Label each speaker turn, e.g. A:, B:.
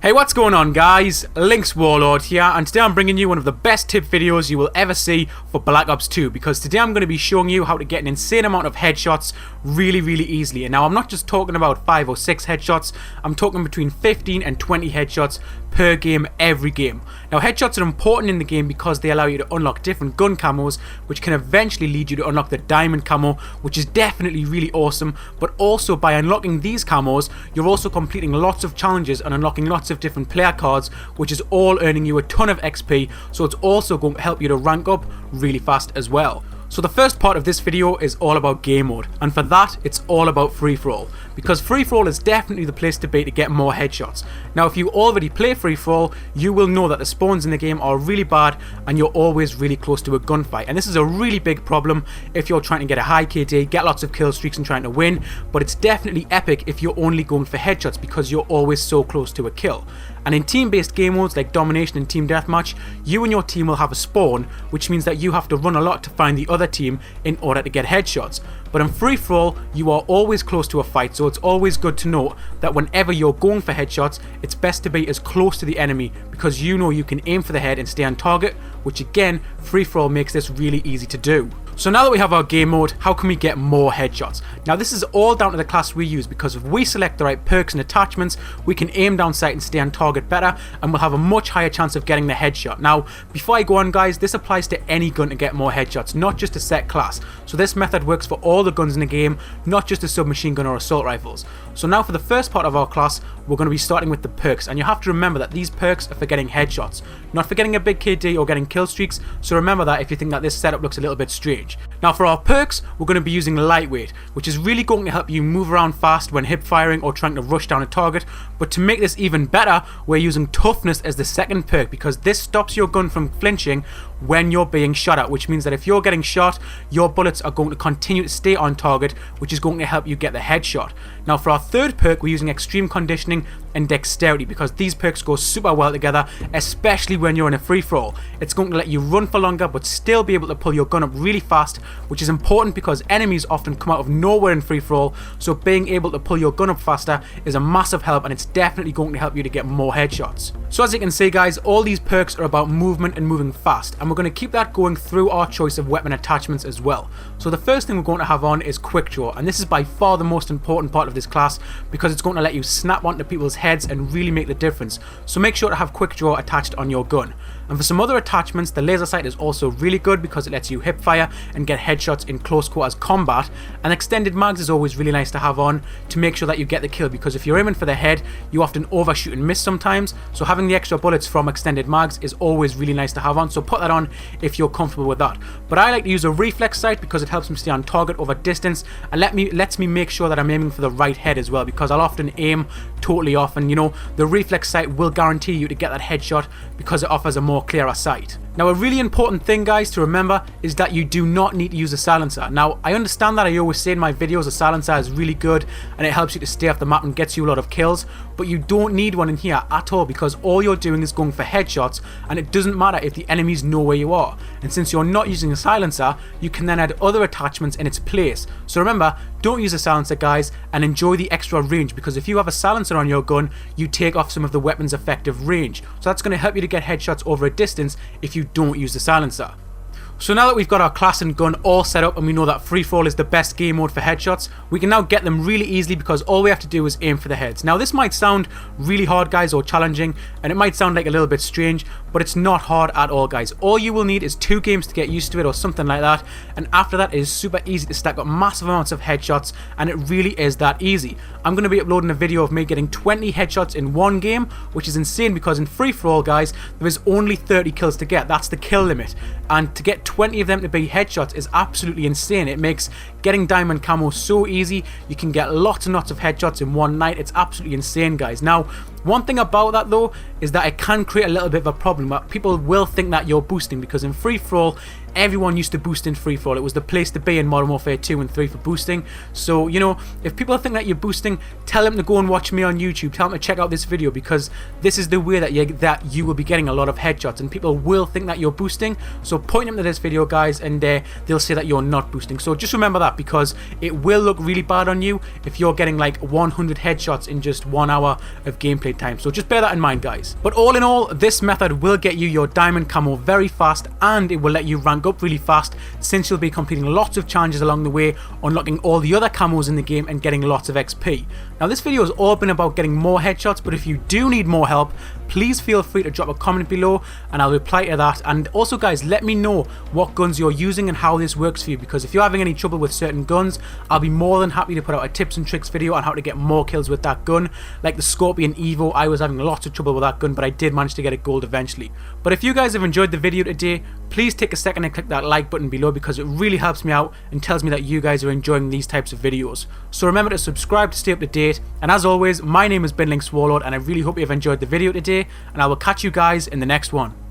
A: Hey, what's going on guys? LynxWarlord here, and today I'm bringing you one of the best tip videos you will ever see for Black Ops 2, because today I'm going to be showing you how to get an insane amount of headshots really easily. And now I'm not just talking about 5 or 6 headshots, I'm talking between 15 and 20 headshots per game, every game. Now headshots are important in the game because they allow you to unlock different gun camos, which can eventually lead you to unlock the Diamond Camo, which is definitely really awesome. But also by unlocking these camos, you're also completing lots of challenges and unlocking lots of different player cards, which is all earning you a ton of XP, so it's also going to help you to rank up really fast as well. So the first part of this video is all about game mode, and for that it's all about free-for-all, because free-for-all is definitely the place to be to get more headshots. Now if you already play free-for-all, you will know that the spawns in the game are really bad and you're always really close to a gunfight, and this is a really big problem if you're trying to get a high KD, get lots of kill streaks and trying to win, but it's definitely epic if you're only going for headshots because you're always so close to a kill. And in team-based game modes like Domination and Team Deathmatch, you and your team will have a spawn, which means that you have to run a lot to find the other team in order to get headshots. But in free-for-all, you are always close to a fight, so it's always good to note that whenever you're going for headshots, it's best to be as close to the enemy, because you know you can aim for the head and stay on target, which again, free-for-all makes this really easy to do. So now that we have our game mode, how can we get more headshots? Now this is all down to the class we use, because if we select the right perks and attachments, we can aim down sight and stay on target better, and we'll have a much higher chance of getting the headshot. Now before I go on guys, this applies to any gun to get more headshots, not just a set class. So this method works for all the guns in the game, not just a submachine gun or assault rifles. So now for the first part of our class, we're going to be starting with the perks, and you have to remember that these perks are for getting headshots, not for getting a big KD or getting kill streaks, so remember that if you think that this setup looks a little bit strange. Now for our perks, we're going to be using Lightweight, which is really going to help you move around fast when hip firing or trying to rush down a target, but to make this even better, we're using Toughness as the second perk, because this stops your gun from flinching when you're being shot at, which means that if you're getting shot, your bullets are going to continue to stay on target, which is going to help you get the headshot. Now for our third perk, we're using Extreme Conditioning and Dexterity, because these perks go super well together, especially when you're in a free-for-all. It's going to let you run for longer but still be able to pull your gun up really fast, which is important because enemies often come out of nowhere in free-for-all, so being able to pull your gun up faster is a massive help, and it's definitely going to help you to get more headshots. So as you can see guys, all these perks are about movement and moving fast, and we're going to keep that going through our choice of weapon attachments as well. So the first thing we're going to have on is Quick Draw, and this is by far the most important part of this class because it's going to let you snap onto people's heads and really make the difference. So make sure to have Quick Draw attached on your gun. And for some other attachments, the laser sight is also really good because it lets you hip fire and get headshots in close quarters combat. And extended mags is always really nice to have on to make sure that you get the kill, because if you're aiming for the head, you often overshoot and miss sometimes. So having the extra bullets from extended mags is always really nice to have on, so put that on if you're comfortable with that. But I like to use a reflex sight because it helps me stay on target over distance and lets me make sure that I'm aiming for the right head as well, because I'll often aim totally off, and you know, the reflex sight will guarantee you to get that headshot because it offers a more clearer sight. Now a really important thing guys to remember is that you do not need to use a silencer. Now I understand that I always say in my videos a silencer is really good and it helps you to stay off the map and gets you a lot of kills, but you don't need one in here at all, because all you're doing is going for headshots, and it doesn't matter if the enemies know where you are. And since you're not using a silencer, you can then add other attachments in its place. So remember, don't use a silencer guys, and enjoy the extra range, because if you have a silencer on your gun, you take off some of the weapon's effective range. So that's going to help you to get headshots over a distance if you don't use the silencer. So now that we've got our class and gun all set up and we know that free-for-all is the best game mode for headshots, we can now get them really easily because all we have to do is aim for the heads. Now this might sound really hard guys, or challenging, and it might sound like a little bit strange, but it's not hard at all guys. All you will need is 2 games to get used to it or something like that, and after that it is super easy to stack up massive amounts of headshots, and it really is that easy. I'm going to be uploading a video of me getting 20 headshots in one game, which is insane because in free-for-all guys, there is only 30 kills to get. That's the kill limit, and to get 20 of them to be headshots is absolutely insane. It makes getting Diamond Camo so easy. You can get lots and lots of headshots in one night. It's absolutely insane guys. Now one thing about that though is that it can create a little bit of a problem. People will think that you're boosting, because in free-for-all everyone used to boost in free-for-all. It was the place to be in Modern Warfare 2 and 3 for boosting. So you know, if people think that you're boosting, tell them to go and watch me on YouTube. Tell them to check out this video, because this is the way that you will be getting a lot of headshots, and people will think that you're boosting. So point them to this video guys, and they'll say that you're not boosting. So just remember that. that, because it will look really bad on you if you're getting like 100 headshots in just 1 hour of gameplay time. So just bear that in mind, guys. But all in all, this method will get you your diamond camo very fast, and it will let you rank up really fast, since you'll be completing lots of challenges along the way, unlocking all the other camos in the game and getting lots of XP. Now this video has all been about getting more headshots, but if you do need more help, please feel free to drop a comment below and I'll reply to that. And also guys, let me know what guns you're using and how this works for you, because if you're having any trouble with certain guns, I'll be more than happy to put out a tips and tricks video on how to get more kills with that gun. Like the Scorpion Evo, I was having lots of trouble with that gun, but I did manage to get it gold eventually. But if you guys have enjoyed the video today, please take a second and click that like button below, because it really helps me out and tells me that you guys are enjoying these types of videos. So remember to subscribe to stay up to date, and as always, my name has been LynxWarlord, and I really hope you've enjoyed the video today, and I will catch you guys in the next one.